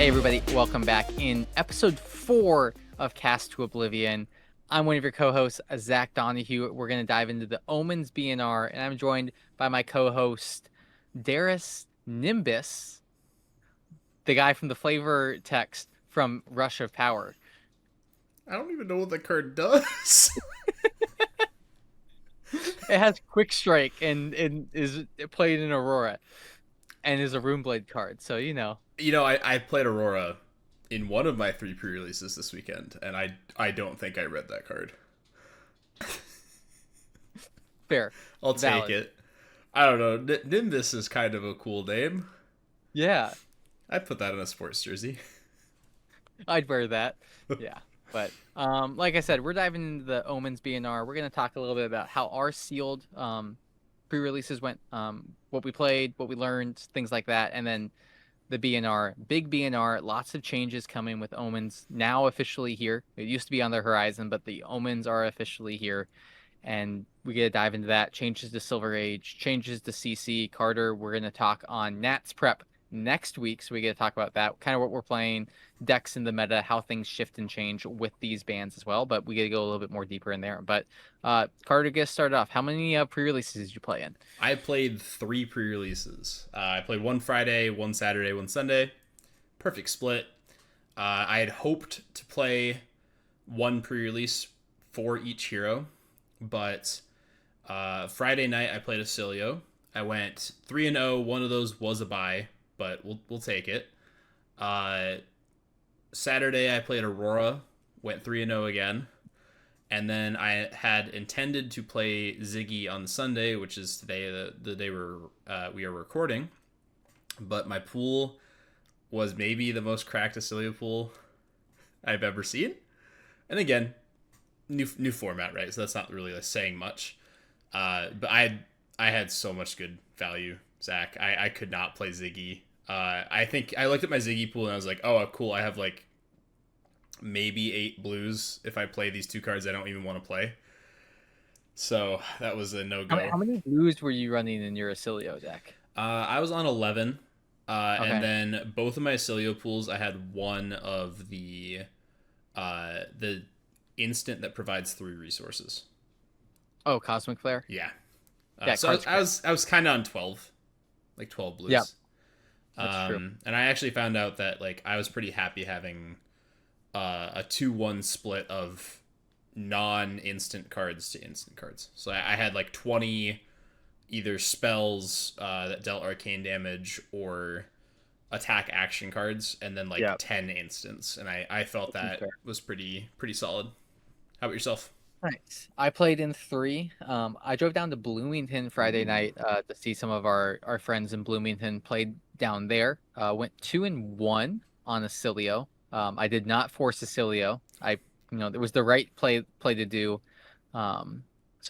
Hey everybody, welcome back. In episode 4 of Cast to Oblivion, I'm one of your co-hosts, Zach Donahue. We're going to dive into the Omens BNR, and I'm joined by my co-host, Darius Nimbus, the guy from the flavor text from Rush of Power. I don't even know what the card does. It has Quick Strike and is played in Aurora, and is a Runeblade card, so you know. I played Aurora in one of my 3 pre-releases this weekend, and I don't think I read that card. Fair. I'll Valid. take it. I don't know. Nimbus is kind of a cool name. Yeah, I'd put that in a sports jersey. I'd wear that. Yeah. But like I said, we're diving into the Omens BNR. We're going to talk a little bit about how our sealed pre-releases went, what we played, what we learned, things like that, and then the BNR, big BNR, lots of changes coming with Omens now officially here. It used to be on the horizon, but the Omens are officially here, and we get to dive into that. Changes to Silver Age, changes to CC. Carter, we're going to talk on Nats Prep next week, so we get to talk about that, kind of what we're playing, decks in the meta, how things shift and change with these bands as well, but we get to go a little bit more deeper in there. But Carter, get started off. How many pre-releases did you play in? I played 3 pre-releases. I played one Friday, one Saturday, one Sunday. Perfect split. I had hoped to play one pre-release for each hero, but Friday night I played Acilio. I went 3-0. One of those was a bye, but we'll take it. Saturday I played Aurora, went 3-0 again. And then I had intended to play Ziggy on Sunday, which is today, the day we are recording. But my pool was maybe the most cracked Acilio pool I've ever seen. And again, new format, right? So that's not really saying much. But I had so much good value, Zach. I could not play Ziggy. I think I looked at my Ziggy pool and I was like, oh, cool. I have like maybe 8 blues if I play these 2 cards I don't even want to play. So that was a no-go. How many blues were you running in your Acilio deck? I was on 11. And Okay. then both of my Acilio pools, I had one of the instant that provides 3 resources. Oh, Cosmic Flare? Yeah. Yeah, So cards. I was kind of on 12, like 12 blues. Yeah, that's true. And I actually found out that like I was pretty happy having a 2-1 split of non-instant cards to instant cards. So I had like 20 either spells that dealt arcane damage or attack action cards, and then like Yeah, 10 instants. And I felt that seems that fair. was pretty solid. How about yourself? Nice. I played in 3. I drove down to Bloomington Friday night to see some of our friends in Bloomington. Played down there. Went 2-1 on Acilio. I did not force Acilio. It was the right play to do. So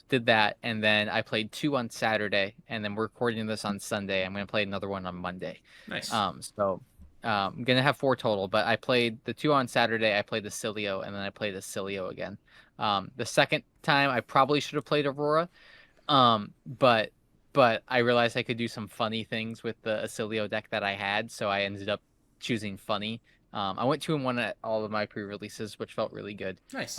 did that, and then I played 2 on Saturday, and then we're recording this on Sunday. I'm gonna play another one on Monday. Nice. I'm gonna have 4 total, but I played the 2 on Saturday. I played the Cilio, and then I played the Cilio again. The second time I probably should have played Aurora, but I realized I could do some funny things with the Acilio deck that I had, so I ended up choosing funny. I went 2-1 at all of my pre-releases, which felt really good. Nice.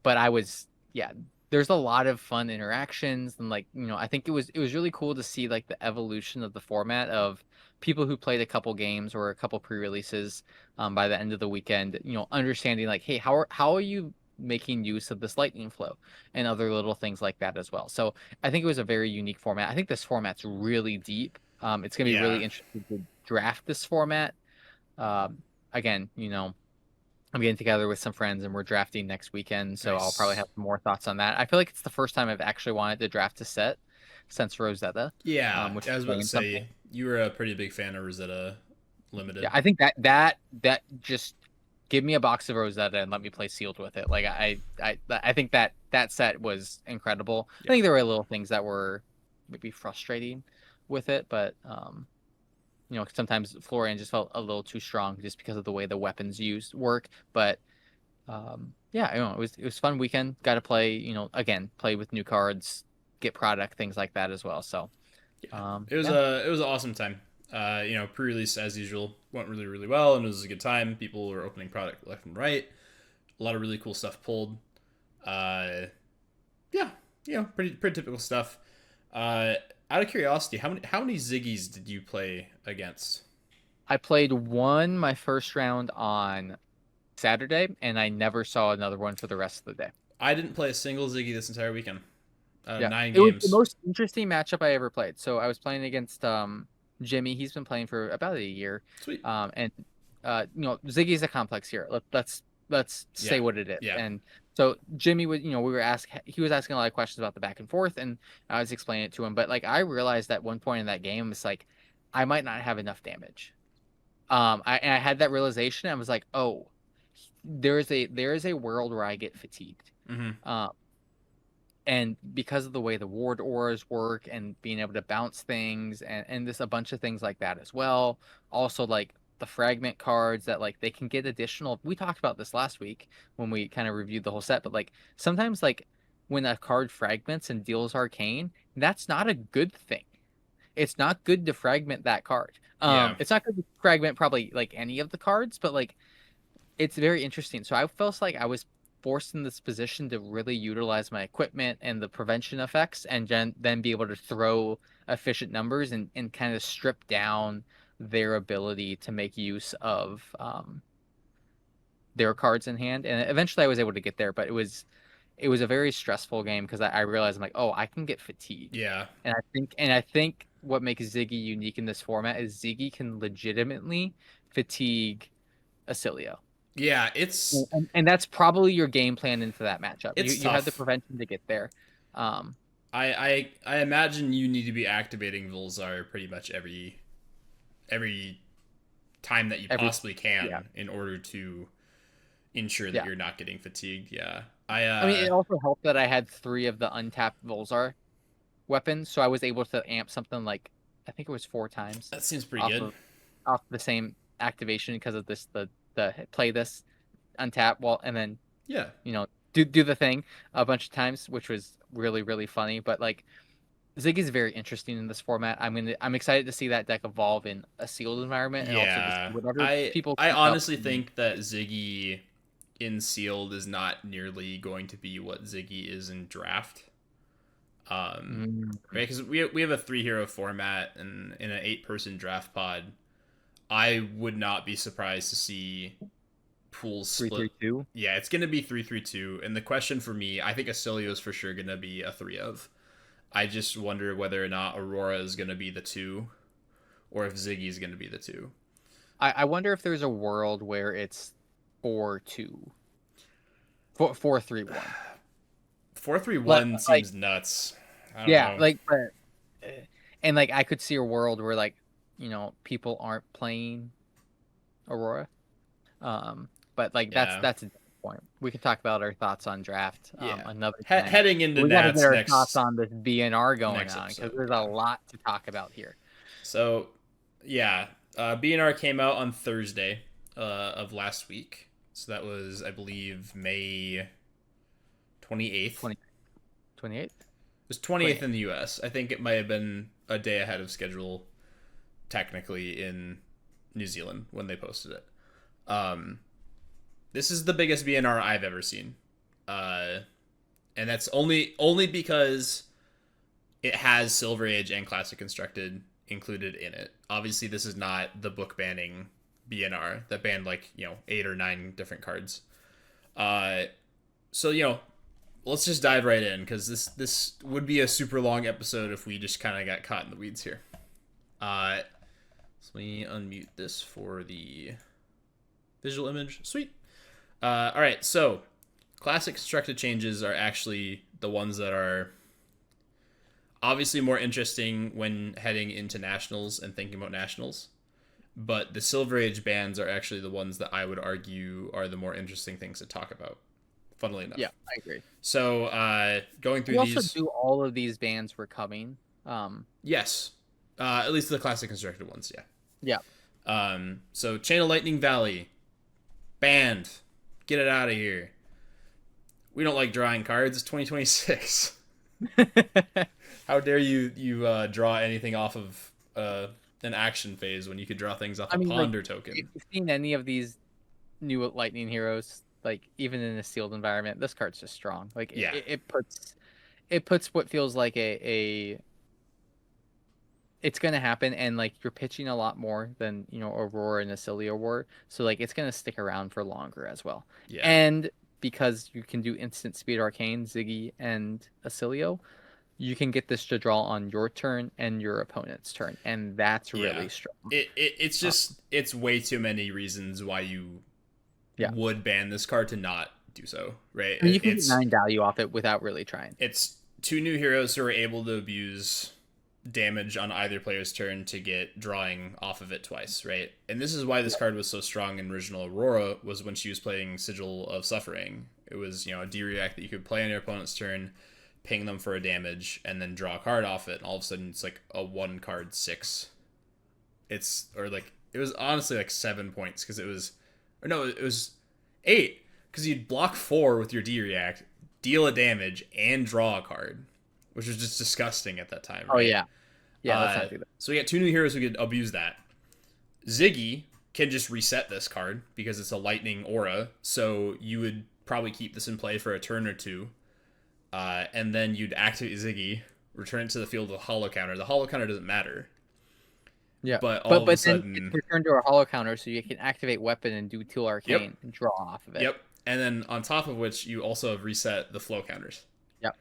But yeah, there's a lot of fun interactions, and I think it was really cool to see like the evolution of the format of people who played a couple games or a couple pre-releases by the end of the weekend, understanding like, hey, how are you making use of this lightning flow and other little things like that as well. So I think it was a very unique format. I think this format's really deep. It's gonna be Yeah. really interesting to draft this format. Again, I'm getting together with some friends and we're drafting next weekend, so I'll probably Nice. have more thoughts on that. I feel like it's the first time I've actually wanted to draft a set since Rosetta, Yeah, which I is was about to saying something. say you were a pretty big fan of Rosetta Yeah, Limited. I think that just give me a box of Rosetta and let me play sealed with it. Like I think that set was incredible. I Yeah. think there were little things that were maybe frustrating with it, but sometimes Florian just felt a little too strong just because of the way the weapons used work. But yeah, it was fun weekend. Got to play, again, play with new cards, get product, things like that as well. So Yeah. yeah, It was an awesome time. Pre-release as usual went really, really well, and it was a good time. People were opening product left and right. A lot of really cool stuff pulled. Uh, yeah, pretty typical stuff. Out of curiosity, how many Ziggies did you play against? I played one my first round on Saturday, and I never saw another one for the rest of the day. I didn't play a single Ziggy this entire weekend. Yeah, Nine it was the games. most interesting matchup I ever played. So I was playing against Jimmy. He's been playing for about a year. Sweet. And Ziggy's a complex hero. Let's say Yeah. what it is. Yeah. And so Jimmy was, he was asking a lot of questions about the back and forth, and I was explaining it to him. But like I realized at one point in that game, it's like I might not have enough damage. I had that realization. I was like, oh, there is a world where I get fatigued. Mm-hmm. Um, and because of the way the ward auras work and being able to bounce things and this a bunch of things like that as well. Also like the fragment cards that like they can get additional. We talked about this last week when we kind of reviewed the whole set, but like sometimes like when a card fragments and deals arcane, that's not a good thing. It's not good to fragment that card. Yeah. It's not good to fragment probably like any of the cards, but like it's very interesting. So I felt like I was forced in this position to really utilize my equipment and the prevention effects, and then be able to throw efficient numbers and kind of strip down their ability to make use of their cards in hand. And eventually I was able to get there, but it was a very stressful game because I realized I'm like, oh, I can get fatigued. Yeah. And I think what makes Ziggy unique in this format is Ziggy can legitimately fatigue Acilio. Yeah. It's And that's probably your game plan into that matchup. You it's you have the tough. prevention to get there. Um, I imagine you need to be activating Volzar pretty much every time that you every possibly Yeah, can in order to ensure that yeah. you're not getting fatigued. Yeah. I I mean, it also helped that I had three of the untapped Volzar weapons, so I was able to amp something like I think it was four times that seems pretty off good. of off the same activation because of the play this untap wall and then Yeah. do the thing a bunch of times, which was really really funny. But like Zig is very interesting in this format. I'm excited to see that deck evolve in a sealed environment and also just Yeah. whatever I people I cook up. honestly think that Ziggy in sealed is not nearly going to be what Ziggy is in draft. Mm, Right? Because we have a 3 hero format and in an 8-person draft pod. I would not be surprised to see pools three split. three two. Yeah, it's gonna be 3-3-2, and the question for me, I think Acilio is for sure gonna be a 3 of. I just wonder whether or not Aurora is gonna be the 2, or if Ziggy is gonna be the 2. I wonder if there's a world where it's 4-2, 4-3-1. 4-3-1 Like seems nuts. I don't yeah, know. like and like I could see a world where like people aren't playing Aurora. But like that's Yeah, that's a different point. We can talk about our thoughts on draft yeah. another time. Heading into We got to get Nats our thoughts next on this BNR going next on because episode. there's a Yeah. lot to talk about here. So, yeah, BNR came out on Thursday of last week. So that was, I believe, May 28th. 20, 28th? It was 28th 28th. in the US. I think it might have been a day ahead of schedule, technically, in New Zealand when they posted it. Um, this is the biggest BNR I've ever seen. Uh, and that's only because it has Silver Age and Classic Constructed included in it. Obviously, this is not the book banning BNR that banned like 8 or 9 different cards. Uh, so let's just dive right in because this would be a super long episode if we just kind of got caught in the weeds here. So let me unmute this for the visual image. Sweet. All right, so classic constructed changes are actually the ones that are obviously more interesting when heading into nationals and thinking about nationals. But the Silver Age bans are actually the ones that I would argue are the more interesting things to talk about. Funnily enough. Yeah, I agree. So going We through also these, knew all of these bands were coming. yes, at least the classic constructed ones, yeah. Yeah. So Chain of Lightning Valley, banned, get it out of here. We don't like drawing cards. It's 2026. How dare you draw anything off of an action phase when you could draw things off I a mean, like, ponder if token. you've seen any of these new lightning heroes, like even in a sealed environment, this card's just strong. Like Yeah, it puts what feels like a it's gonna happen, and like you're pitching a lot more than Aurora and Acilio were, so like it's gonna stick around for longer as well. yeah, And because you can do instant speed arcane, Ziggy and Acilio, you can get this to draw on your turn and your opponent's turn, and that's yeah. really strong. It's Uh, just it's way too many reasons why you yeah, would ban this card to not do so, right? I mean you can get 9 value off it without really trying. It's two new heroes who are able to abuse damage on either player's turn to get drawing off of it twice, right? And this is why this card was so strong in original Aurora, was when she was playing Sigil of Suffering. It was, a D-React that you could play on your opponent's turn, ping them for a damage, and then draw a card off it, and all of a sudden it's like a 1-card 6. It was honestly like 7 points, because it was, or no, it was 8, because you'd block 4 with your D-React, deal a damage, and draw a card, which was just disgusting at that time, Oh right? yeah, yeah. Let's not do that. So we got two new heroes who could abuse that. Ziggy can just reset this card because it's a lightning aura, so you would probably keep this in play for a turn or two, and then you'd activate Ziggy, return it to the field with a hollow counter. The hollow counter doesn't matter, Yeah, but all but of a then sudden, it's returned to a hollow counter, so you can activate weapon and do Tool yep, Arcane and draw off of it. yep, and then on top of which you also have reset the flow counters. Yep.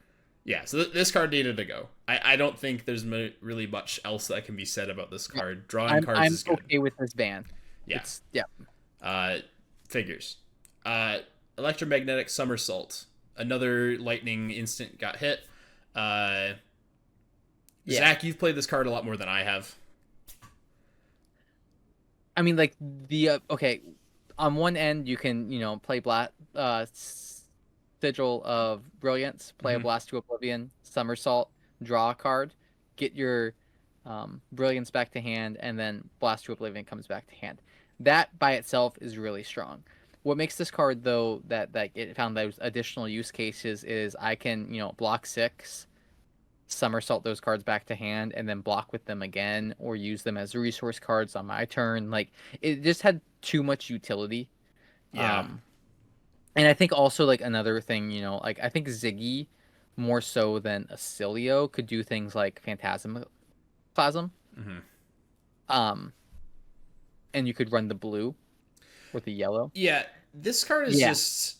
Yeah, so this card needed to go. I don't think there's really much else that can be said about this card. Drawing cards I'm is good. okay with this ban. Yeah. Yeah. Figures. Electromagnetic somersault. Another lightning instant got hit. Yeah. Zach, you've played this card a lot more than I have. I mean, like the okay, on one end you can play Sigil of Brilliance, play a Mhm. Blast to Oblivion, Somersault, draw a card, get your Brilliance back to hand, and then Blast to Oblivion comes back to hand. That by itself is really strong. What makes this card though that it found those additional use cases is I can block 6, somersault those cards back to hand, and then block with them again, or use them as resource cards on my turn. Like it just had too much utility. Yeah. And I think also like another thing, like I think Ziggy more so than Acilio could do things like Phantasm Plasm. Mm-hmm. Um, and you could run the blue or the yellow. Yeah. This card is just.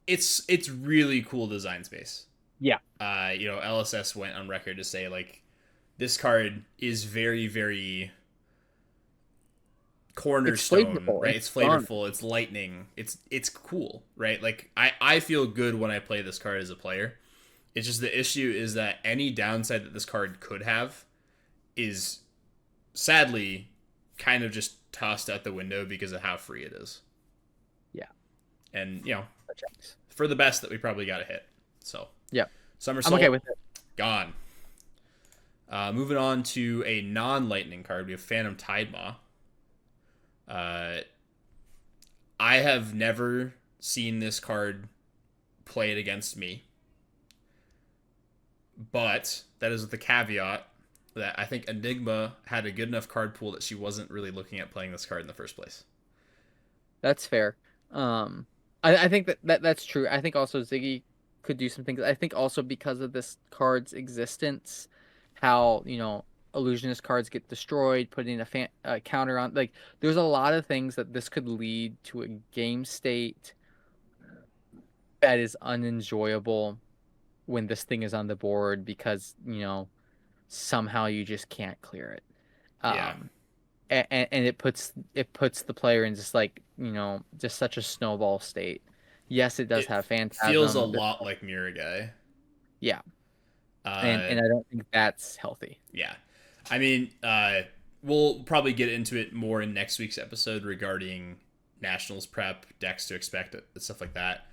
It's really cool design space. Yeah. LSS went on record to say like this card is very, very cornerstone, right? It's flavorful, it's lightning, it's cool, right? Like I feel good when I play this card as a player. It's just the issue is that any downside that this card could have is sadly kind of just tossed out the window because of how free it is. Yeah. And for the best that we probably got a hit. So yeah. Somersault, I'm okay with it. Gone. Moving on to a non-lightning card, we have Phantom Tidemaw. I have never seen this card played against me, but that is with the caveat that I think Enigma had a good enough card pool that she wasn't really looking at playing this card in the first place. That's fair. I think that's true. I think also Ziggy could do some things. I think also because of this card's existence, how illusionist cards get destroyed, putting a counter on. Like, there's a lot of things that this could lead to a game state that is unenjoyable when this thing is on the board because somehow you just can't clear it. Yeah. And it puts the player in just like just such a snowball state. Yes, it does have Phantasm. Feels a lot like Mirror Guy. Yeah. And I don't think that's healthy. Yeah. I mean, we'll probably get into it more in next week's episode regarding Nationals prep, decks to expect, stuff like that.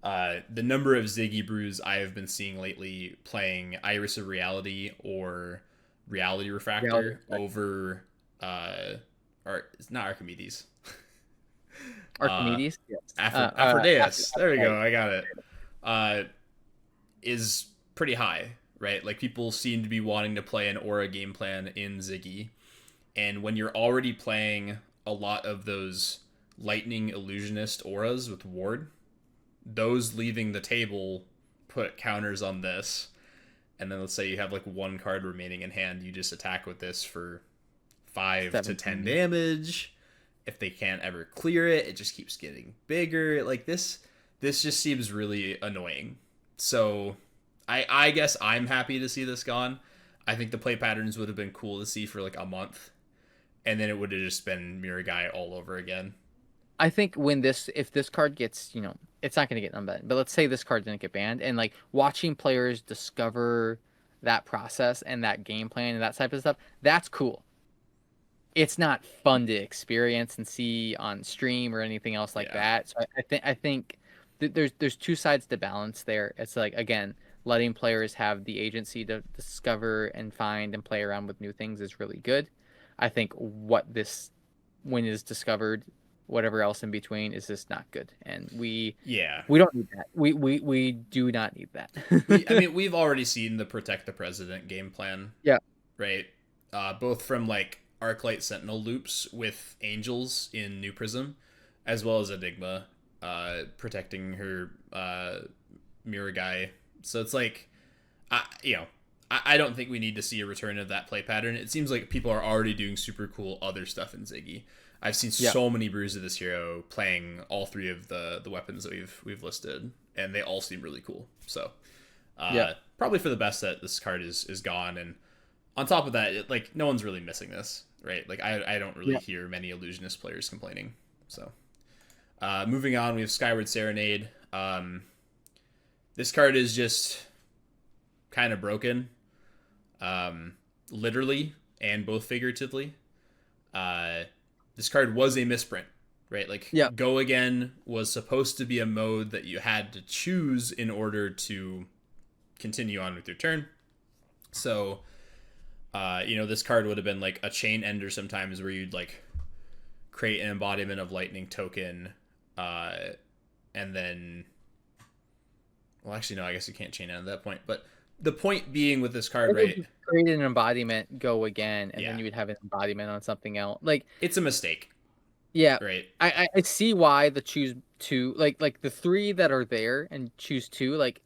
The number of Ziggy brews I have been seeing lately playing Iris of Reality or Reality Refractor over, or it's not Archimedes. Archimedes? Yes. Aphroditeus. There we go. I got it. Is pretty high, right? Like people seem to be wanting to play an aura game plan in Ziggy. And when you're already playing a lot of those lightning illusionist auras with ward, those leaving the table put counters on this. And then let's say you have like one card remaining in hand, you just attack with this for 5 to 10 17. damage. If they can't ever clear it, it just keeps getting bigger. Like this just seems really annoying. So I guess I'm happy to see this gone. I think the play patterns would have been cool to see for like a month, and then it would have just been Mirror Guy all over again. I think if this card gets, it's not going to get unbanned, but let's say this card didn't get banned, and like watching players discover that process and that game plan and that type of stuff, that's cool. It's not fun to experience and see on stream or anything else like Yeah. that. So I think there's two sides to balance there. It's like, again, letting players have the agency to discover and find and play around with new things is really good. I think when it is discovered, whatever else in between is just not good, and Yeah. we don't need that. We do not need that. I mean, we've already seen the Protect the President game plan, Yeah. right? Both from like Arclight Sentinel loops with Angels in New Prism, as well as Enigma protecting her Mirror Guy. So it's like, I don't think we need to see a return of that play pattern. It seems like people are already doing super cool other stuff in Ziggy. I've seen Yeah. so many brews of this hero playing all three of the weapons that we've listed, and they all seem really cool. So, Yeah. probably for the best that this card is gone. And on top of that, like no one's really missing this, right? Like I don't really Yeah. hear many illusionist players complaining. So, moving on, we have Skyward Serenade. This card is just kind of broken, literally and both figuratively. This card was a misprint, right? Like Yeah. Go Again was supposed to be a mode that you had to choose in order to continue on with your turn. So, this card would have been like a chain ender sometimes, where you'd like create an embodiment of lightning token, and then, well, actually no, I guess you can't chain end at that point. But the point being with this card, right? Create an embodiment, go again, and Yeah. then you would have an embodiment on something else. Like, It's a mistake, yeah, right? I see why the choose two, like the three that are there and choose two, like,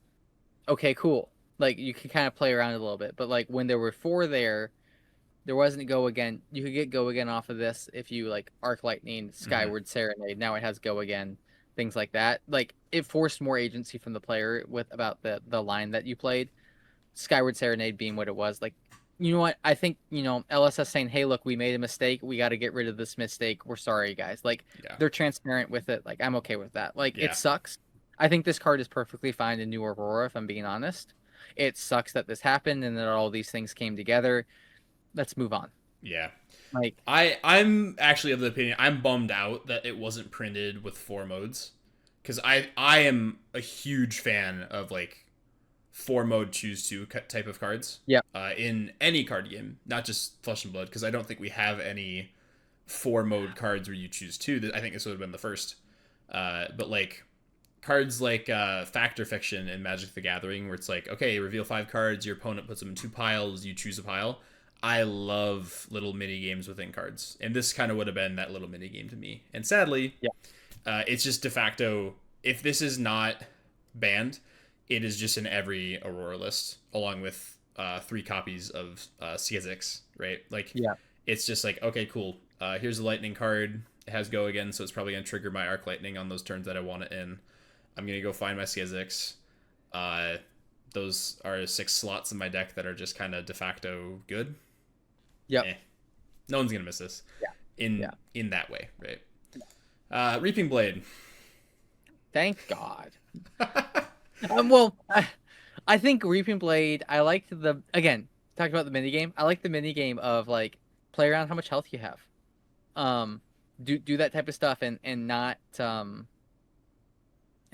okay, cool. Like you can kind of play around a little bit, but like when there were four there wasn't go again. You could get go again off of this if you like Arc Lightning, Skyward Serenade. Now it has go again, things like that. Like it forced more agency from the player with about the line that you played. Skyward Serenade being what it was. Like, you know what? I think, LSS saying, hey, look, we made a mistake. We got to get rid of this mistake. We're sorry, guys. Like, Yeah. they're transparent with it. Like, I'm okay with that. Like, Yeah. it sucks. I think this card is perfectly fine in New Aurora, if I'm being honest. It sucks that this happened and that all these things came together. Let's move on. Yeah. Like, I'm actually of the opinion, I'm bummed out that it wasn't printed with 4 modes, because I am a huge fan of like 4 mode choose 2 type of cards. Yeah. In any card game, not just Flesh and Blood, because I don't think we have any 4 mode cards where you choose 2. I think this would have been the first. But like cards like Fact or Fiction in Magic the Gathering, where it's like, okay, reveal 5 cards, your opponent puts them in 2 piles, you choose a pile. I love little mini games within cards, and this kind of would have been that little mini game to me. And sadly, yeah. it's just de facto. If this is not banned, it is just in every Aurora list, along with 3 copies of Skizix, right? Like, Yeah. it's just like, okay, cool. Here's a lightning card. It has go again, so it's probably gonna trigger my Arc Lightning on those turns that I want it in. I'm gonna go find my Skizix. Those are 6 slots in my deck that are just kind of de facto good. Yep. No one's gonna miss this. Yeah. In that way, right? Reaping Blade. Thank God. Well, I think Reaping Blade, I liked again, talking about the minigame, I like the minigame of like, play around how much health you have. Do that type of stuff and not,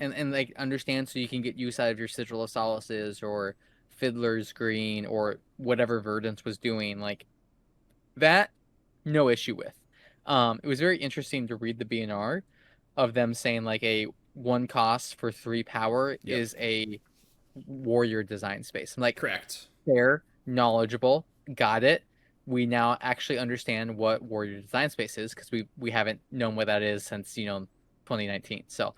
and like understand so you can get use out of your Sigil of Solaces or Fiddler's Green or whatever Verdance was doing. Like, that, no issue with. It was very interesting to read the BNR of them saying like a 1 cost for 3 power is a warrior design space. I'm like, Correct. fair, knowledgeable, got it. we now actually understand what warrior design space is because we haven't known what that is since 2019. So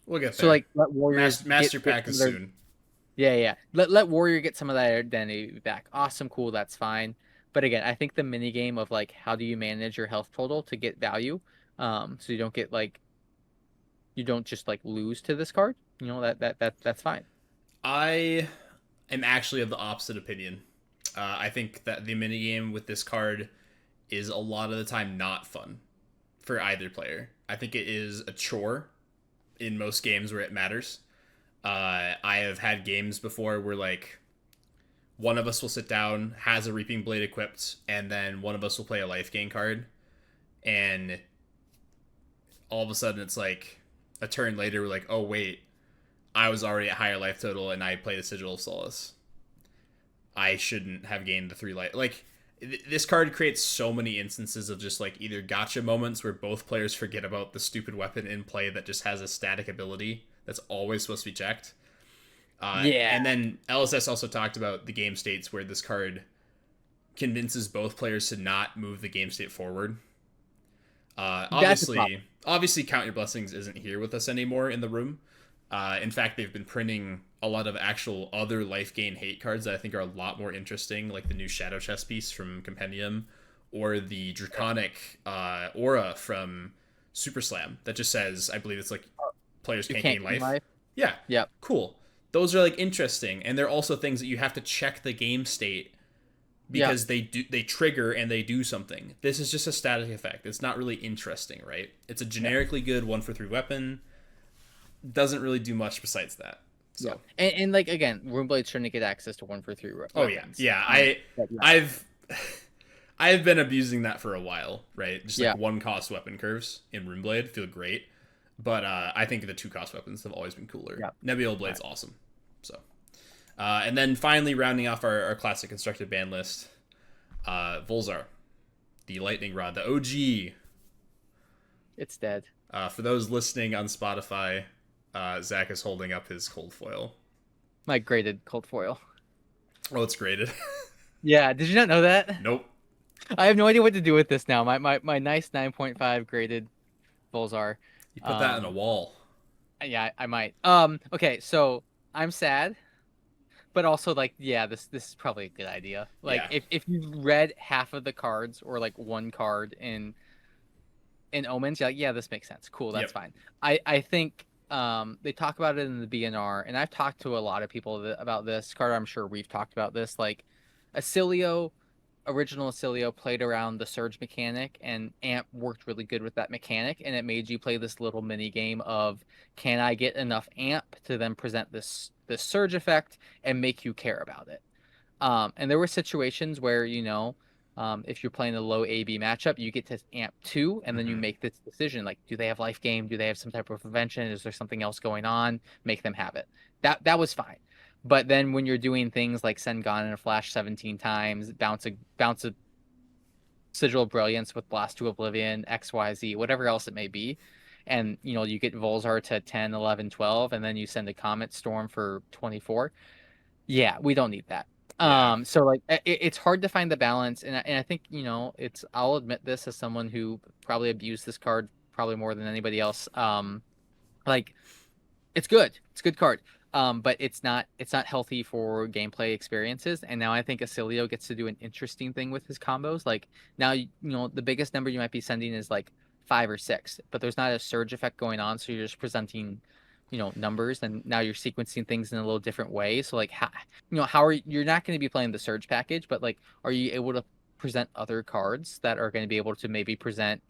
We'll get so there. like let warriors Master get Pack some is of their soon. yeah. Let warrior get some of that identity back. Awesome, cool, that's fine. But again, I think the mini game of like how do you manage your health total to get value, so you don't get like you don't just like lose to this card. That's fine. I am actually of the opposite opinion. I think that the minigame with this card is a lot of the time not fun for either player. I think it is a chore in most games where it matters. I have had games before where like one of us will sit down, has a reaping blade equipped, and then one of us will play a life gain card, and all of a sudden it's like a turn later we're like, oh wait, I was already at higher life total and I played a Sigil of Solace. I shouldn't have gained the 3 life. Like this card creates so many instances of just like either gotcha moments where both players forget about the stupid weapon in play that just has a static ability that's always supposed to be checked. Yeah, And then LSS also talked about the game states where this card convinces both players to not move the game state forward. that's a problem. Obviously, Count Your Blessings isn't here with us anymore in the room. In fact, they've been printing a lot of actual other life gain hate cards that I think are a lot more interesting, like the new Shadow Chess piece from Compendium, or the Draconic Aura from Super Slam that just says, I believe it's like players You can't can't gain gain life. life. Yeah, Yep. cool. Those are like interesting, and they're also things that you have to check the game state Yep. because they trigger and they do something. This is just a static effect. It's not really interesting, right? It's a Yeah. generically good 1 for 3 weapon. Doesn't really do much besides that. Yeah. So, And like again, Runeblade's trying to get access to 1 for 3 oh yeah, weapons. yeah. But yeah. I've I've been abusing that for a while, right? Just like Yeah. 1 cost weapon curves in Runeblade feel great, but I think the 2 cost weapons have always been cooler. Yeah. Nebula Blade's awesome. So, and then finally rounding off our classic constructed band list, Volzar, the lightning rod, the OG. It's dead. For those listening on Spotify, Zach is holding up his cold foil. My graded cold foil. Oh, it's graded. Yeah. Did you not know that? Nope. I have no idea what to do with this now. My nice 9.5 graded Volzar. You put that on a Um. wall. Yeah, I might. Okay. So I'm sad, but also like, yeah, this is probably a good idea. Like, Yeah. if you read half of the cards or like one card in Omens, you're like, yeah, this makes sense. Cool, that's Yep. fine. I think they talk about it in the BNR, and I've talked to a lot of people about this. Carter, I'm sure we've talked about this. Like, Acilio, original Acilio played around the surge mechanic, and Amp worked really good with that mechanic, and it made you play this little mini game of can I get enough Amp to then present this surge effect and make you care about it. And there were situations where, if you're playing a low AB matchup, you get to amp 2, and then you Mm-hmm. make this decision like, do they have life game? Do they have some type of prevention? Is there something else going on? Make them have it. That was fine. But then when you're doing things like send Gone in a flash 17 times, bounce a Sigil of Brilliance with Blast to Oblivion, XYZ, whatever else it may be, and you get Volzar to 10, 11, 12, and then you send a Comet Storm for 24. Yeah, we don't need that. Yeah. So like it's hard to find the balance, and I think it's I'll admit this as someone who probably abused this card probably more than anybody else. Like it's good, it's a good card, but it's not healthy for gameplay experiences. And now I think Acilio gets to do an interesting thing with his combos. Like now the biggest number you might be sending is like 5 or 6, but there's not a surge effect going on, so you're just presenting numbers, and now you're sequencing things in a little different way. So like how are you're not going to be playing the surge package, but like are you able to present other cards that are going to be able to maybe present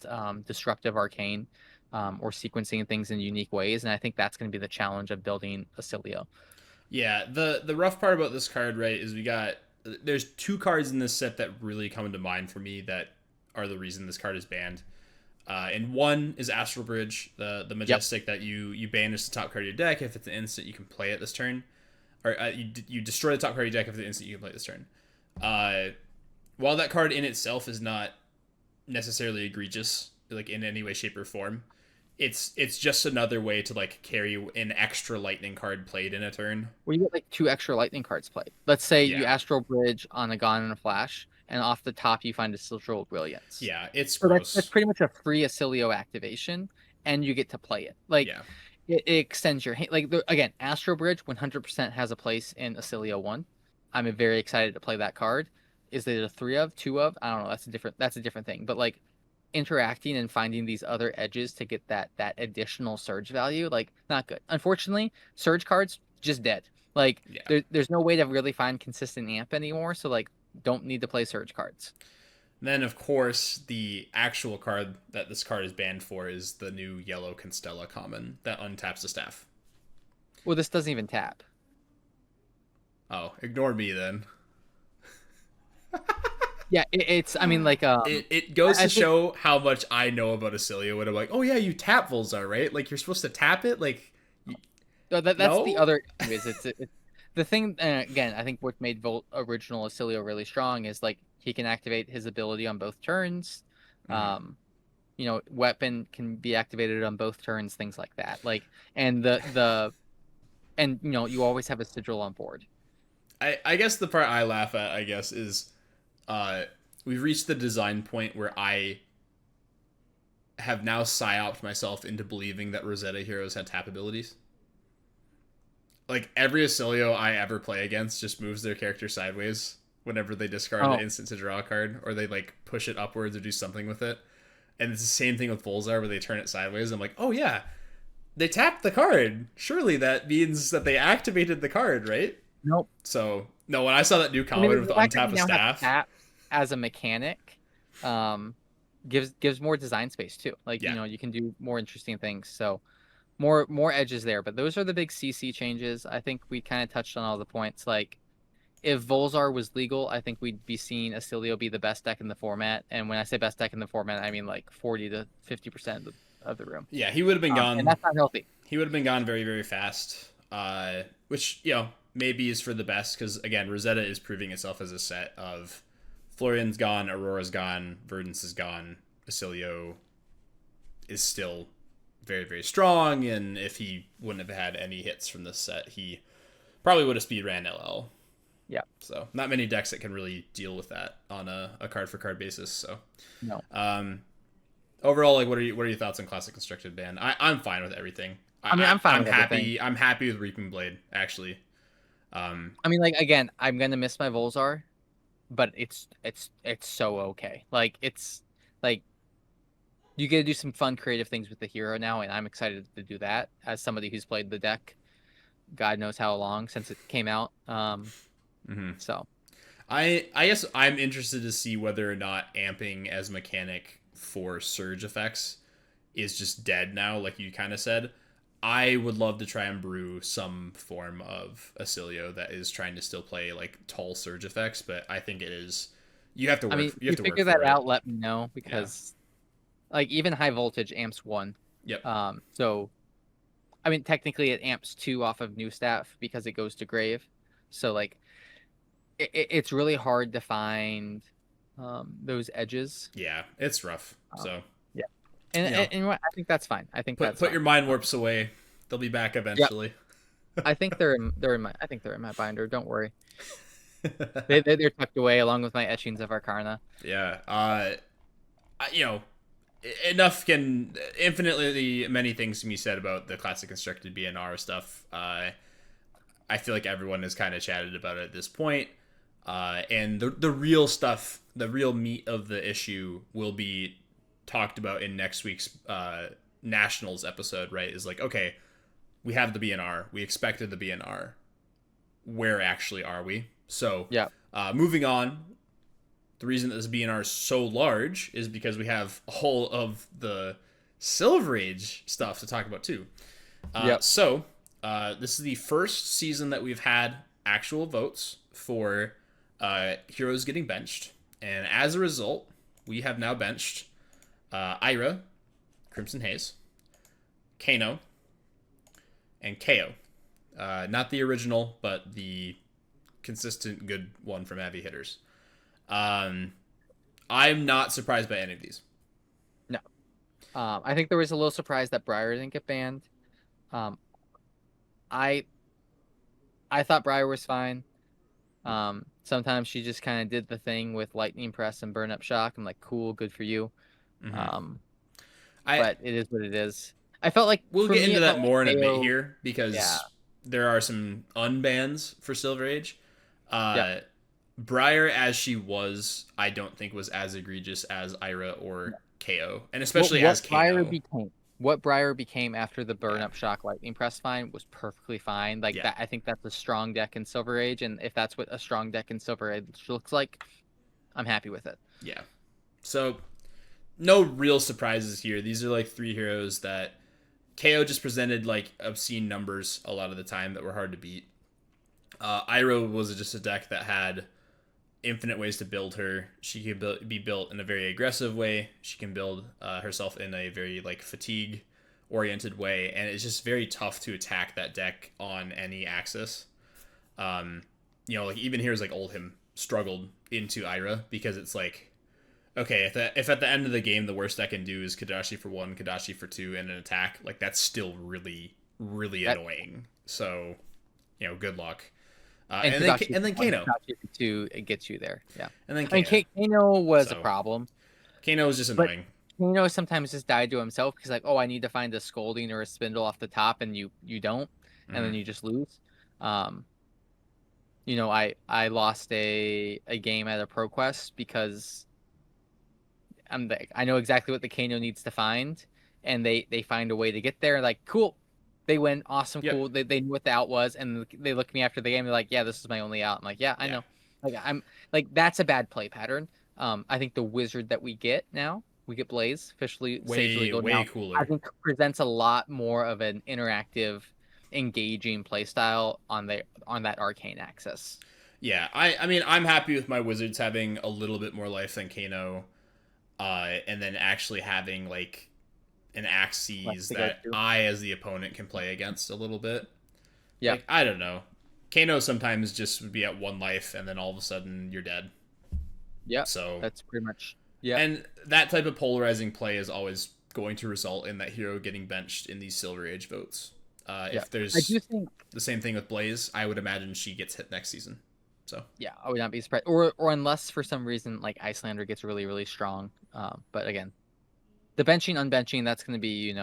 destructive arcane, or sequencing things in unique ways? And I think that's going to be the challenge of building Acilio. Yeah. The rough part about this card, right, is there's 2 cards in this set that really come into mind for me that are the reason this card is banned. And one is Astral Bridge, the Yep. majestic that you banish the top card of your deck. If it's an instant, you can play it this turn, or you destroy the top card of your deck if it's an instant, you can play it this turn. While that card in itself is not necessarily egregious, like in any way, shape, or form, it's just another way to like carry an extra lightning card played in a turn. Where you get like 2 extra lightning cards played. Let's say you Yeah, Astral Bridge on a Gone and a Flash, and off the top you find a Sigil Brilliance. yeah, it's So that's gross. pretty much a free Acilio activation, and you get to play it. Like Yeah. it extends your hand. Like again, Astro Bridge 100% has a place in Acilio 1. I'm very excited to play that card. Is it a 3 of, 2 of? I don't know. That's a different thing. But like interacting and finding these other edges to get that additional surge value, like not good. Unfortunately, surge cards just dead. Like Yeah. there's no way to really find consistent amp anymore. So like don't need to play surge cards. Then, of course, the actual card that this card is banned for is the new yellow Constella common that untaps the staff. Well, this doesn't even tap. Oh, ignore me then. Yeah, it's. I mean, like, It goes I to think show how much I know about Acilio when I'm like, oh yeah, you tap Volzar, right? Like you're supposed to tap it, like that's the no. other issue is it's the thing. Again, I think what made Volt original Acilio really strong is like he can activate his ability on both turns. Mm-hmm. Um, weapon can be activated on both turns, things like that. Like, and and you always have a sigil on board. I guess the part I laugh at, I guess, is uh we've reached the design point where I have now psyoped myself into believing that Rosetta heroes had tap abilities. Like every Acilio I ever play against just moves their character sideways whenever they discard an Oh, instant to draw a card, or they like push it upwards or do something with it. And it's the same thing with Volzar where they turn it sideways. I'm like, oh yeah, they tapped the card. Surely that means that they activated the card, right? nope. So no, when I saw that new I mean, comment with the the fact that untap you a now have staff, tap as a mechanic, um, gives more design space too. Like, yeah, you can do more interesting things. So more edges there. But those are the big CC changes. I think we kind of touched on all the points. Like, if Volzar was legal, I think we'd be seeing Acilio be the best deck in the format. And when I say best deck in the format, I mean like 40 to 50% of the room. yeah, he would have been And gone. that's not healthy. He would have been gone very very fast. Which maybe is for the best because again, Rosetta is proving itself as a set of Florian's gone, Aurora's gone, Verdance is gone, Acilio is still very very strong, and if he wouldn't have had any hits from this set, he probably would have speed ran LL. Yeah. So not many decks that can really deal with that on a card for card basis. So No. overall, like what are your thoughts on Classic Constructed Ban? I'm fine with everything. I mean, I'm fine I'm with everything. happy. I'm happy with Reaping Blade actually. I mean, like again, I'm gonna miss my Volzar, but it's so okay. Like it's like you get to do some fun creative things with the hero now, and I'm excited to do that as somebody who's played the deck. God knows how long since it came out. mhm. So I guess I'm interested to see whether or not amping as mechanic for surge effects is just dead now, like you kind of said. I would love to try and brew some form of Acilio that is trying to still play like tall surge effects, but I think it is you have to I work mean, you if have you to work figure that for it. out, let me know Yeah. because like even high voltage amps 1. Yep. So I mean technically it amps 2 off of new staff because it goes to grave. So like it's really hard to find those edges. Yeah, it's rough. Um, So, yeah, and, you know, and, and I think that's fine. I think put that's put fine. your mind warps away. They'll be back Yep, eventually. I think they're in my binder. Don't worry, they're tucked away along with my etchings of Arcana. Yeah. You know, enough can infinitely many things can be said about the classic constructed BNR stuff. I feel like everyone has kind of chatted about it at this point. And the real stuff, the real meat of the issue will be talked about in next week's Nationals episode, right? Is like, okay, we have the BNR. We expected the BNR. Where actually are we? So, Yeah, moving on, the reason that this BNR is so large is because we have all of the Silver Age stuff to talk about too. yep, This is the first season that we've had actual votes for heroes getting benched, and as a result, we have now benched Ira, Crimson Haze, Kano, and KO. Not the original, but the consistent good one from Heavy Hitters. I'm not surprised by any of these. no. I think there was a little surprise that Briar didn't get banned. Um, I I thought Briar was fine. Sometimes she just kind of did the thing with lightning press and burn up shock. I'm like, cool, good for you. Hmm. Um, I but it is what it is. I felt like We'll for get me, into it that felt like more in a bit KO. here Yeah, because there are some unbans for Silver Age. yep. Uh, Briar, as she was, I don't think was as egregious as Ira or KO, and What especially as what Briar Kano. became, what Briar became after the burn Yeah, up shock lightning press fine was perfectly fine. Like yeah, that, I think that's a strong deck in Silver Age, and if that's what a strong deck in Silver Age looks like, I'm happy with it. yeah. So no real surprises here. These are like three heroes that KO just presented like obscene numbers a lot of the time that were hard to beat. Ira was just a deck that had infinite ways to build her. She can be built in a very aggressive way. She can build herself in a very like fatigue oriented way, and it's just very tough to attack that deck on any axis. Um, like even here's like Oldhim struggled into Ira because it's like, okay, if at the end of the game the worst I can do is Kadashi for 1, Kadashi for 2, and an attack, like that's still really really That annoying. So good luck. and Kadachi And then one Kano, Kadachi two, it gets you there. Yeah, and then I mean Kano. Kano was a So problem, Kano is just but annoying. Kano sometimes just died to himself because like, oh, I need to find a scolding or a spindle off the top, and you don't, and Hmm. then you just lose. Um, I lost a game at a ProQuest because I know exactly what the Kano needs to find, and they find a way to get there. Like, cool, they win, awesome, Yep. cool. They knew what the out was, and they look at me after the game. They're like, yeah, this is my only out. I'm like, yeah, I Yeah. know. Like I'm like that's a bad play pattern. I think the wizard that we get now, we get Blaze, officially Sage Way Legal way now. I cooler. think presents a lot more of an interactive, engaging play style on that arcane axis. Yeah. I mean I'm happy with my wizards having a little bit more life than Kano, and then actually having like an Like axes to go that to. I as the opponent can play against a little bit. Yeah, Like I don't know. Kano sometimes just would be at 1 life and then all of a sudden you're dead. yeah, So that's pretty much. Yeah, and that type of polarizing play is always going to result in that hero getting benched in these Silver Age votes. yeah. If I there's do think. the same thing with Blaze, I would imagine she gets hit next season. So Yeah, I would not be surprised. Or unless for some reason like Icelander gets really, really strong. But again, the benching, unbenching, that's gonna be,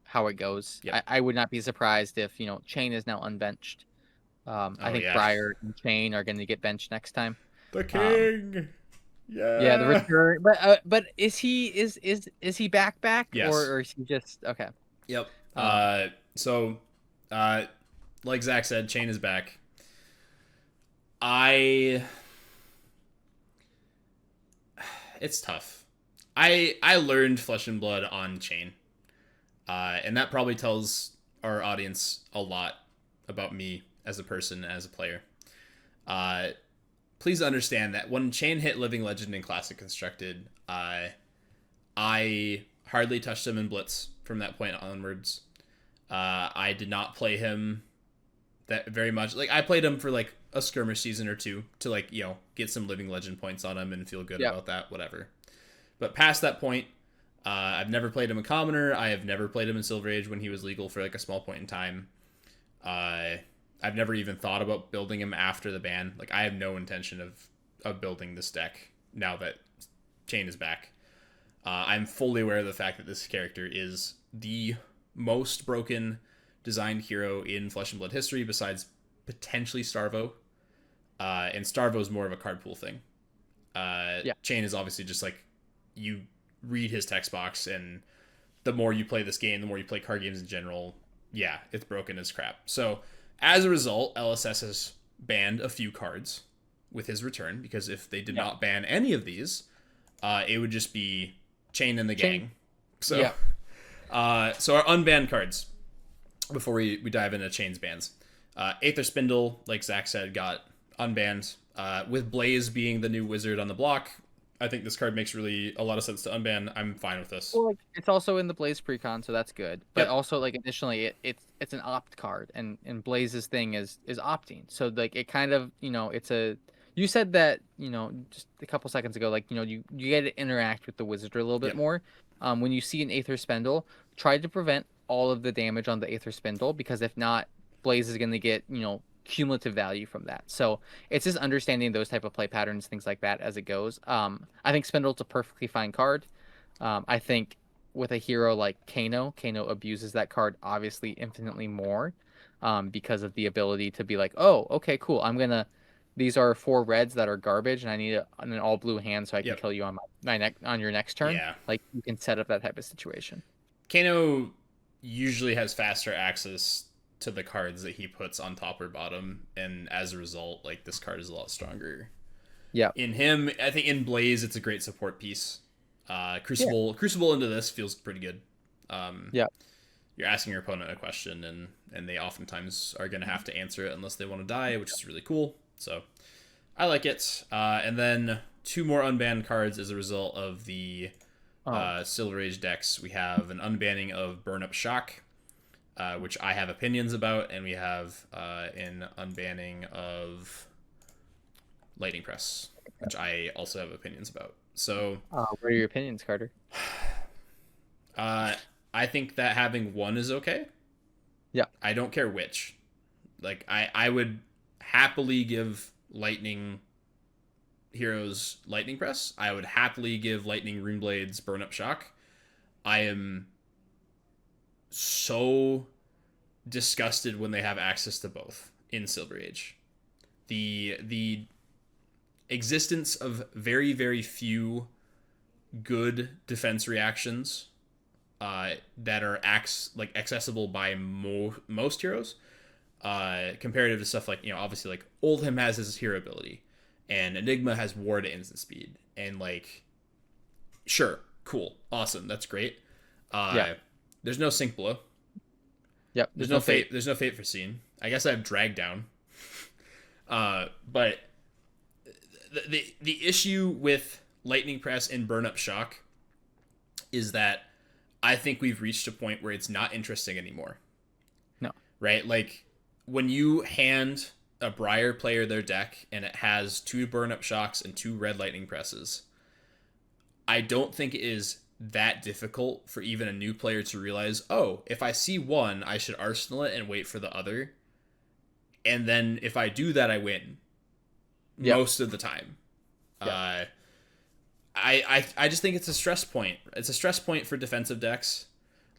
how it goes. yep. I would not be surprised if, Chain is now unbenched. I Oh think yeah. Briar and Chain are gonna get benched next time. The Um, king. yeah, the Yeah. return but is he back Yes. or is he just okay? Yep. Um, So uh like Zach said, Chain is back. I It's tough. I learned Flesh and Blood on Chain. And that probably tells our audience a lot about me as a person, as a player. Uh, Please understand that when Chain hit Living Legend in Classic Constructed, I hardly touched him in Blitz from that point onwards. I did not play him that very much. Like I played him for like a skirmish season or two to like get some Living Legend points on him and feel good yeah, about that. Whatever. But past that point, I've never played him in Commoner. I have never played him in Silver Age when he was legal for like a small point in time. Uh, I've never even thought about building him after the ban. Like I have no intention of building this deck now that Chain is back. I'm fully aware of the fact that this character is the most broken designed hero in Flesh and Blood history, besides potentially Starvo. And Starvo is more of a card pool thing. yeah, Chain is obviously just like you read his text box, and the more you play this game, the more you play card games in general, yeah, it's broken as crap. So as a result, LSS has banned a few cards with his return, because if they did yeah. not ban any of these, it would just be Chain and the Chain, gang. So, yeah, so our unbanned cards before we dive into Chain's bans. Aether Spindle, like Zach said, got unbanned. With Blaze being the new wizard on the block, I think this card makes really a lot of sense to unban. I'm fine with this. well, like it's also in the Blaze precon, so that's good. But Yep. also, like additionally, it's an opt card, and Blaze's thing is opting. So like it kind of it's a. You said that just a couple seconds ago, like you get to interact with the wizard a little bit Yep. more. when you see an Aether Spindle, try to prevent all of the damage on the Aether Spindle, because if not, Blaze is going to get, cumulative value from that. So it's just understanding those type of play patterns, things like that as it goes. I think Spindle's a perfectly fine card. I think with a hero like Kano abuses that card obviously infinitely more, because of the ability to be like, oh, okay, cool. These are 4 reds that are garbage, and I need an all blue hand so I can Yep. kill you on on your next turn. Yeah. Like, you can set up that type of situation. Kano usually has faster access to the cards that he puts on top or bottom, and as a result, like, this card is a lot stronger. Yeah. In him, I think in Blaze, it's a great support piece. Yeah. Crucible into this feels pretty good. Yeah. You're asking your opponent a question, and they oftentimes are going to have to answer it unless they want to die, which is really cool. So I like it. And then 2 more unbanned cards as a result of the Silver Age decks. We have an unbanning of Burn Up Shock, which I have opinions about, and we have an unbanning of Lightning Press, which I also have opinions about. So what are your opinions, Carter? I think that having one is okay. Yeah. I don't care which. Like, I would happily give Lightning heroes Lightning Press. I would happily give Lightning Runeblades Burn Up Shock. I am so disgusted when they have access to both in Silver Age. The existence of very, very few good defense reactions that are accessible by most heroes, comparative to stuff like, obviously, like, Oldhim has his hero ability, and Enigma has Ward at instant speed, and, like, sure, cool, awesome, that's great. Yeah. There's no Sync Blow. Yep. There's no fate. There's no Fate Foreseen. I guess I have Drag Down. But the issue with Lightning Press and Burn Up Shock is that I think we've reached a point where it's not interesting anymore. No. Right? Like, when you hand a Briar player their deck and it has 2 Burn Up Shocks and 2 Red Lightning Presses, I don't think it is that difficult for even a new player to realize, oh, if I see one, I should arsenal it and wait for the other. And then if I do that, I win. Yep. Most of the time. Yep. I just think it's a stress point. It's a stress point for defensive decks.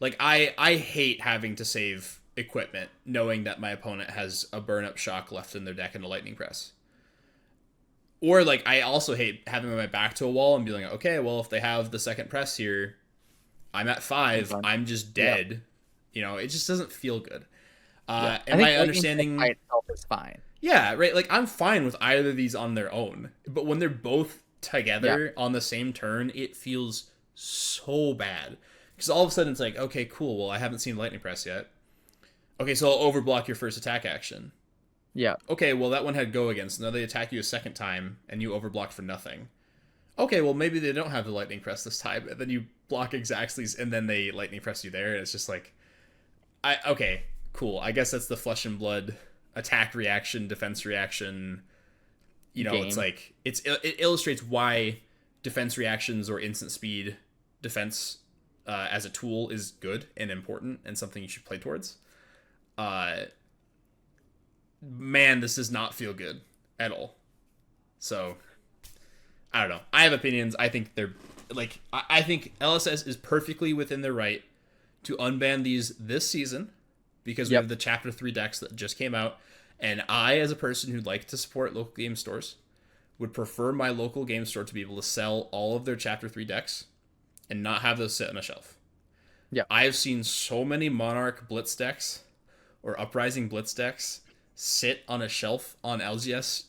Like, I hate having to save equipment knowing that my opponent has a Burn Up Shock left in their deck and a Lightning Press. Or, like, I also hate having my back to a wall and being like, okay, well, if they have the second press here, I'm at 5, I'm just dead. Yeah. It just doesn't feel good. Yeah. And my understanding by itself is fine. Yeah, right. Like, I'm fine with either of these on their own, but when they're both together on the same turn, it feels so bad. Because all of a sudden it's like, okay, cool. Well, I haven't seen Lightning Press yet. Okay, so I'll overblock your first attack action. Yeah. Okay, well, that one had go again, so now they attack you a second time, and you overblock for nothing. Okay, well, maybe they don't have the Lightning Press this time, and then you block Exactly's, and then they Lightning Press you there, and it's just like, okay, cool. I guess that's the Flesh and Blood attack reaction, defense reaction. Game. It's like, it illustrates why defense reactions or instant speed defense as a tool is good and important and something you should play towards. Man, this does not feel good at all. So, I don't know. I have opinions. I think they're, like, I think LSS is perfectly within their right to unban these this season, because we have the Chapter 3 decks that just came out, and I, as a person who'd like to support local game stores, would prefer my local game store to be able to sell all of their Chapter 3 decks and not have those sit on a shelf. Yeah. I have seen so many Monarch Blitz decks or Uprising Blitz decks sit on a shelf on LGS,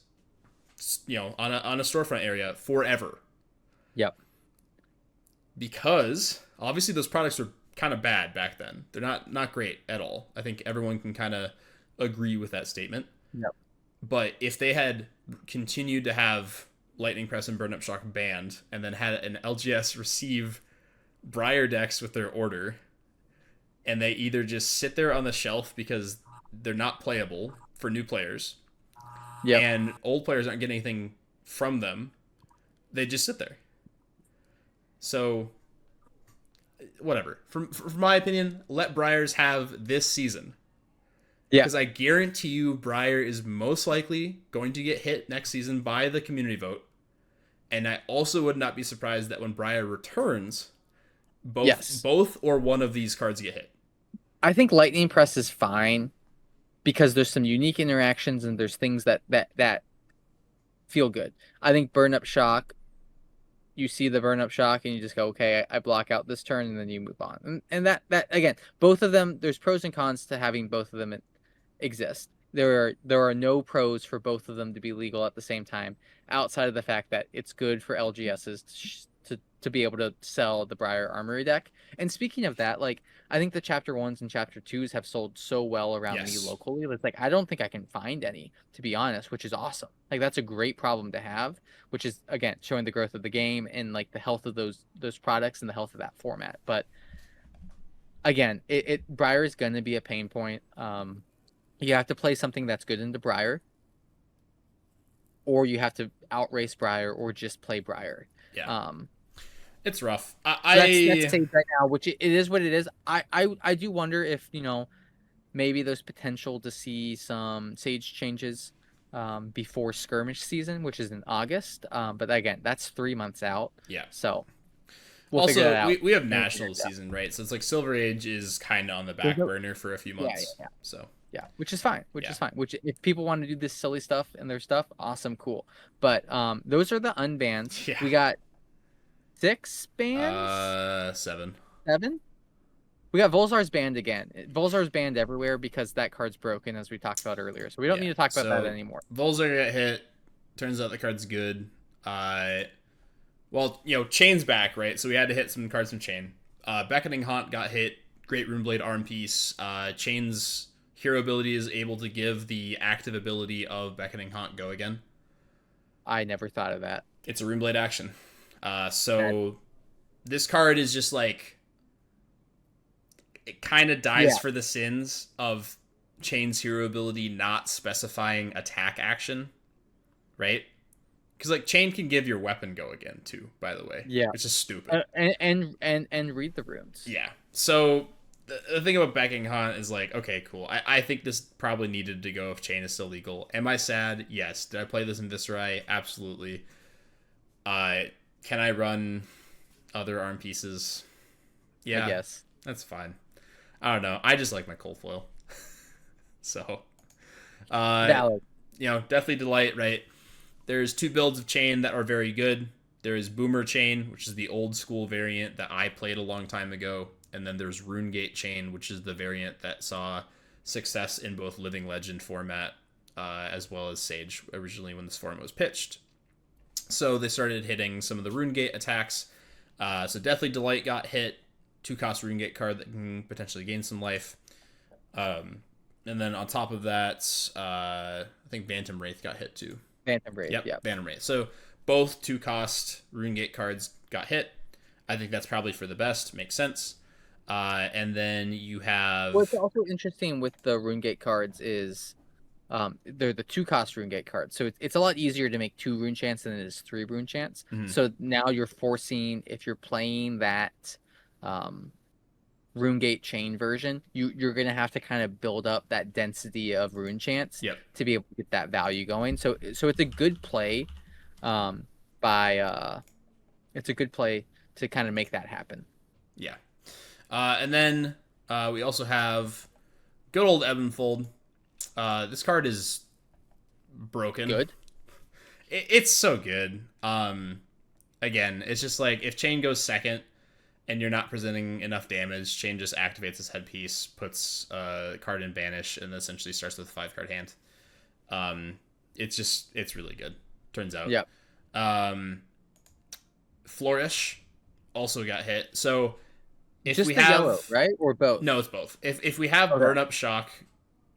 on a storefront area forever. Yep. Because obviously those products were kind of bad back then. They're not great at all. I think everyone can kind of agree with that statement. Yep. But if they had continued to have Lightning Press and Burn Up Shock banned, and then had an LGS receive Briar decks with their order, and they either just sit there on the shelf because they're not playable for new players, and old players aren't getting anything from them, they just sit there. So whatever. From my opinion, let Briars have this season. Yeah. Because I guarantee you, Briar is most likely going to get hit next season by the community vote. And I also would not be surprised that when Briar returns, Yes. both or one of these cards get hit. I think Lightning Press is fine because there's some unique interactions and there's things that feel good. I think Burn Up Shock, you see the Burn Up Shock and you just go, okay, I block out this turn, and then you move on. And that again, both of them, there's pros and cons to having both of them exist. There are no pros for both of them to be legal at the same time, outside of the fact that it's good for LGSs to be able to sell the Briar Armory deck. And speaking of that, like, I think the chapter 1s and chapter 2s have sold so well around me locally. It's like I don't think I can find any, to be honest, which is awesome. Like, that's a great problem to have, which is again showing the growth of the game and like the health of those products and the health of that format. But again, Briar is going to be a pain point. You have to play something that's good into Briar, or you have to outrace Briar, or just play Briar. Yeah. It's rough. That's Sage right now, which it is what it is. I do wonder if, maybe there's potential to see some Sage changes before skirmish season, which is in August. But again, that's 3 months out. Yeah. So we'll figure that out. We have national season, right? So it's like Silver Age is kind of on the back burner for a few months. Yeah. So yeah, which is fine. Which if people want to do this silly stuff and their stuff, awesome, cool. But those are the unbans. Yeah. We got 6 bans. 7. 7. We got Volzar's banned again. Volzar's banned everywhere because that card's broken, as we talked about earlier. So we don't need to talk about that anymore. Volzar got hit. Turns out the card's good. Well, Chain's back, right? So we had to hit some cards from Chain. Beckoning Haunt got hit. Great Runeblade arm piece. Chain's hero ability is able to give the active ability of Beckoning Haunt go again. I never thought of that. It's a Runeblade action. So this card is just like, it kind of dies for the sins of Chain's hero ability not specifying attack action, right? Because like Chain can give your weapon go again too, by the way. Yeah, which is stupid. And read the runes. Yeah. So the thing about Beckoning Haunt is like, okay, cool. I think this probably needed to go if Chain is still legal. Am I sad? Yes. Did I play this in Viscerai? Absolutely. Can I run other arm pieces? Yeah. I guess. That's fine. I don't know. I just like my cold foil. So, valid. Deathly Delight, right? There's 2 builds of Chain that are very good. There is Boomer Chain, which is the old school variant that I played a long time ago. And then there's Runegate Chain, which is the variant that saw success in both Living Legend format as well as Sage originally when this format was pitched. So they started hitting some of the Runegate attacks. So Deathly Delight got hit. 2-cost Runegate card that can potentially gain some life. And then on top of that, I think Phantom Wraith got hit too. Phantom Wraith, yep. Phantom Wraith. So both 2-cost Runegate cards got hit. I think that's probably for the best. Makes sense. And then you have... What's also interesting with the Runegate cards is they're the 2-cost Runegate cards. So it's a lot easier to make 2 rune chants than it is 3 rune chants. Mm-hmm. So now you're forcing, if you're playing that Runegate Chain version, you're going to have to kind of build up that density of rune chants to be able to get that value going. So it's a good play it's a good play to kind of make that happen. Yeah. And then we also have good old Ebonfold. This card is broken. Good. It's so good. Again, it's just like if Chain goes second and you're not presenting enough damage, Chain just activates his headpiece, puts a card in Banish, and essentially starts with a 5-card hand. It's really good, turns out. Yeah. Flourish also got hit. So if just we the have yellow, right? Or both? No, it's both. If we have Burn Up Shock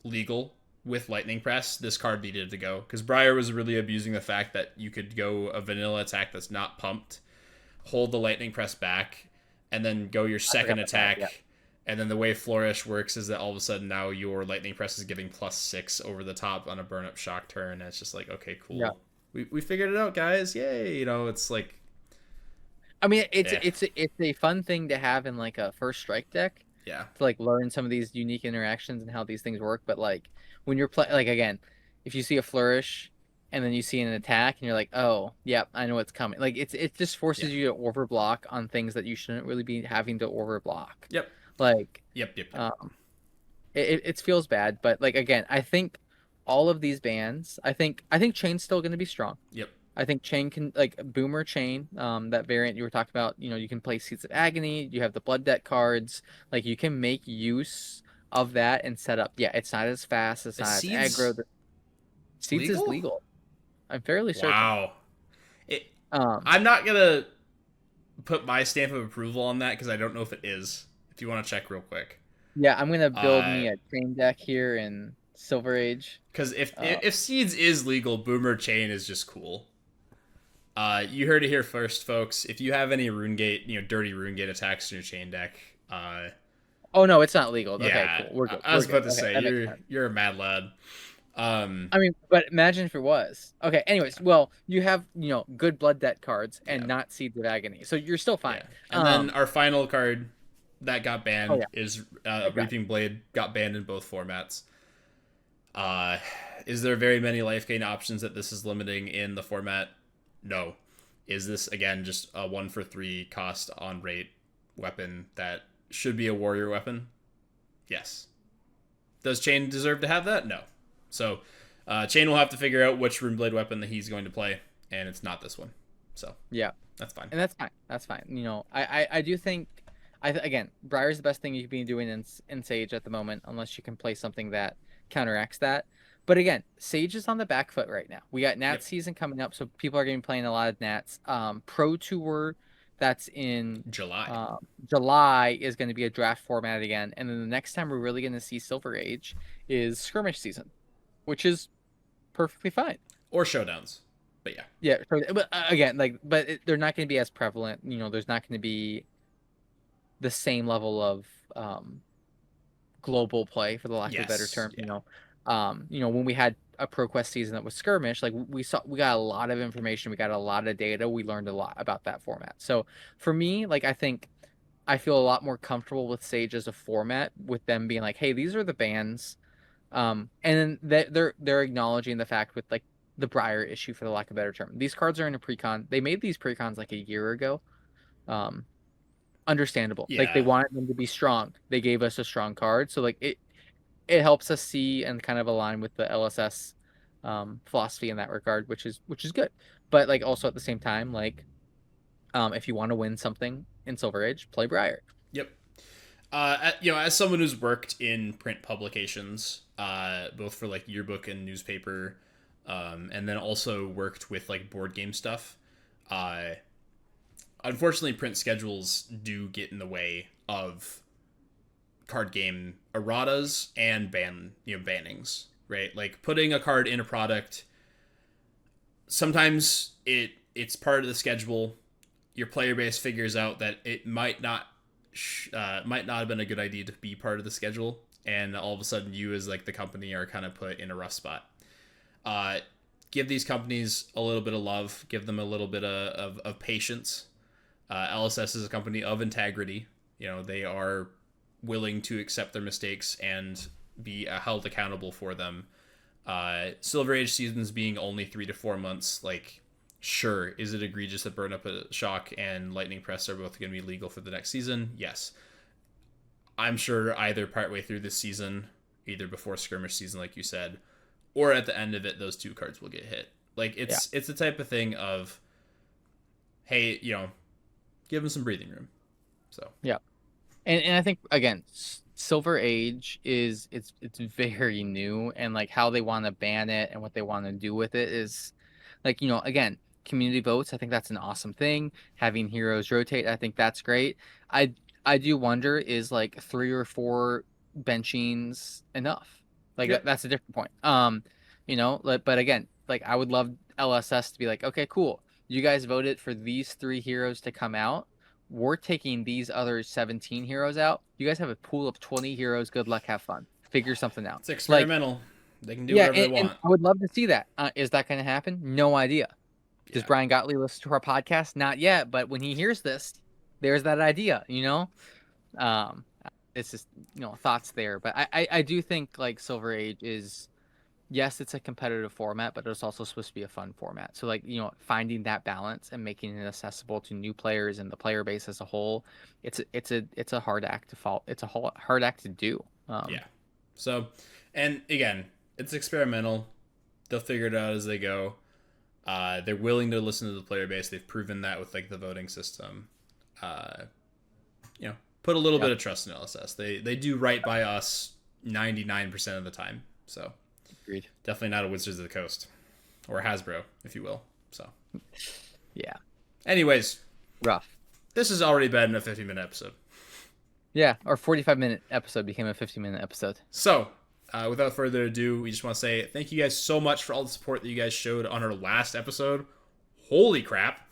legal with Lightning Press, this card needed to go. Because Briar was really abusing the fact that you could go a vanilla attack that's not pumped, hold the Lightning Press back, and then go your second attack. And then the way Flourish works is that all of a sudden now your Lightning Press is giving +6 over the top on a Burn Up Shock turn. And it's just like, okay, cool. Yeah. We figured it out, guys. Yay. It's like... I mean, Yeah, it's a fun thing to have in like a first strike deck yeah, to like learn some of these unique interactions and how these things work. But like when you're play like again, if you see a flourish and then you see an attack and you're like, oh, yep, I know what's coming. Like it just yeah. forces you to overblock on things that you shouldn't really be having to overblock. Yep, Like, yep. um, it feels bad, but like again, I think all of these bands, I think Chain's still going to be strong. Yep. I think Chain can like Boomer Chain, that variant you were talking about. You know, you can play Seeds of Agony. You have the Blood Debt cards. Like you can make use of that and set up. Yeah, it's not as fast. It's Is not as Seeds aggro. The Seeds is legal? legal. I'm fairly certain. Wow. It. Um, I'm not gonna put my stamp of approval on that because I don't know if it is. If you want to check real quick. yeah, I'm gonna build Uh, me a Chain deck here in Silver Age. because if Uh, if Seeds is legal, Boomer Chain is just cool. You heard it here first, folks. If you have any RuneGate, dirty RuneGate attacks in your chain deck, oh no, it's not legal. Okay, yeah, cool. We're I, good. I We're was good. about to Okay, say that makes you're sense. you're a mad lad. Um, I mean, but imagine if it was. Okay, anyways, well, you have, good blood debt cards and yeah, not Seeds of Agony. So you're still yeah. fine. And then our final card that got Oh banned yeah, is exactly. Reaping Blade. Got banned in both formats. Uh, is there very many life gain options that this is limiting in the format? No. Is this again just a 1 for 3 cost on rate weapon that should be a warrior weapon? Yes. Does Chain deserve to have that? No. So Chain will have to figure out which Runeblade weapon that he's going to play, and it's not this one. So Yeah, that's fine. and that's fine. That's fine. I do think, again, Briar's the best thing you can be doing in Sage at the moment, unless you can play something that counteracts that. But again, Sage is on the back foot right now. We got Nats Yep. season coming up, so people are going to be playing a lot of Nats. Pro Tour, that's in July. uh, July, is going to be a draft format again, and then the next time we're really going to see Silver Age is skirmish season, which is perfectly fine. Or showdowns. But yeah. Yeah, but again, like, but they're not going to be as prevalent. There's not going to be the same level of global play, for the lack of a better Yes. term. Yeah. When we had a ProQuest season that was skirmish, like we got a lot of information, we got a lot of data, we learned a lot about that format. So for me, like, I think I feel a lot more comfortable with Sage as a format, with them being like, hey, these are the bands, and then they're acknowledging the fact with like the Briar issue, for the lack of a better term. These cards are in a precon. They made these precons like a year ago. Um, Understandable. Like they Yeah. wanted them to be strong. They gave us a strong card, so like it helps us see and kind of align with the LSS philosophy in that regard, which is good. But like also at the same time, like if you want to win something in Silver Age, play Briar. Yep. As someone who's worked in print publications, both for like yearbook and newspaper, and then also worked with like board game stuff, uh, unfortunately, print schedules do get in the way of card game erratas and bannings, right? Like putting a card in a product. Sometimes it's part of the schedule. Your player base figures out that it might not have been a good idea to be part of the schedule, and all of a sudden you as like the company are kind of put in a rough spot. Uh, Give these companies a little bit of love. Give them a little bit of patience. LSS is a company of integrity. They are willing to accept their mistakes and be held accountable for them. Silver Age seasons being only 3 to 4 months, like, sure, is it egregious that Burn Up a Shock and Lightning Press are both going to be legal for the next season? Yes. I'm sure either partway through this season, either before skirmish season, like you said, or at the end of it, those two cards will get hit. Like, Yeah. it's the type of thing of, hey, give them some breathing room. So Yeah. And I think again, Silver Age it's very new, and like how they want to ban it and what they want to do with it is like, again, community votes. I think that's an awesome thing. Having heroes rotate, I think that's great. I do wonder, is like 3 or 4 benchings enough? Like yep, that's a different point. But again, like I would love LSS to be like, okay, cool. You guys voted for these 3 heroes to come out. We're taking these other 17 heroes out. You guys have a pool of 20 heroes. Good luck, have fun. Figure something out. it's Like, experimental. They can do yeah, whatever they and want. I would love to see that. Is that going to happen? No idea. Does Yeah. Brian Gottlieb listen to our podcast? Not yet, but when he hears this, there's that idea, you know. Um, it's just thoughts there, but I do think like Silver Age is, yes, it's a competitive format, but it's also supposed to be a fun format. So like finding that balance and making it accessible to new players and the player base as a whole, it's a hard act to fall. It's a hard act to do. Yeah. So, and again, it's experimental. They'll figure it out as they go. They're willing to listen to the player base. They've proven that with like the voting system. Put a little bit of trust in LSS. They do right by us 99% of the time. So Agreed. Definitely not a Wizards of the Coast or Hasbro, if you will. So yeah. Anyways, Rough. This has already been a 50-minute episode. Yeah, our 45-minute episode became a 50-minute episode. So, without further ado, we just want to say thank you guys so much for all the support that you guys showed on our last episode. Holy crap.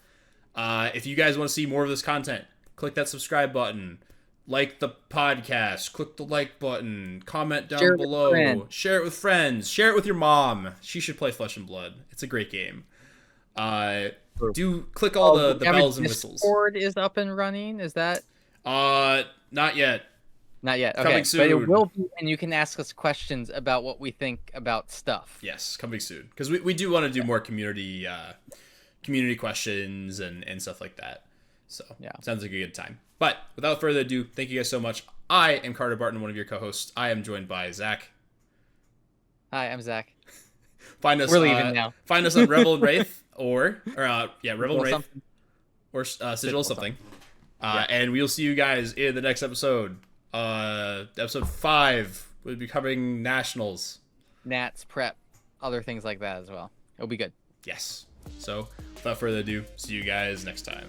If you guys want to see more of this content, click that subscribe button. Like the podcast. Click the like button. Comment down below. Share it with friends. Share it with your mom. She should play Flesh and Blood. It's a great game. Do click all the bells and whistles. Discord is up and running. Is that? Not yet. Not yet. Okay. Coming soon. But it will be, and you can ask us questions about what we think about stuff. Yes, coming soon. Because we do want to do more community questions and stuff like that. So yeah, sounds like a good time. But without further ado, thank you guys so much. I am Carter Barton, one of your co-hosts. I am joined by Zach. Hi, I'm Zach. Find us. We're leaving now. Find us on Revel and Wraith or Revel and Wraith or Sigil something. And we'll see you guys in the next episode. Episode 5 will be covering Nationals. Nats, prep, other things like that as well. It'll be good. Yes. So without further ado, see you guys next time.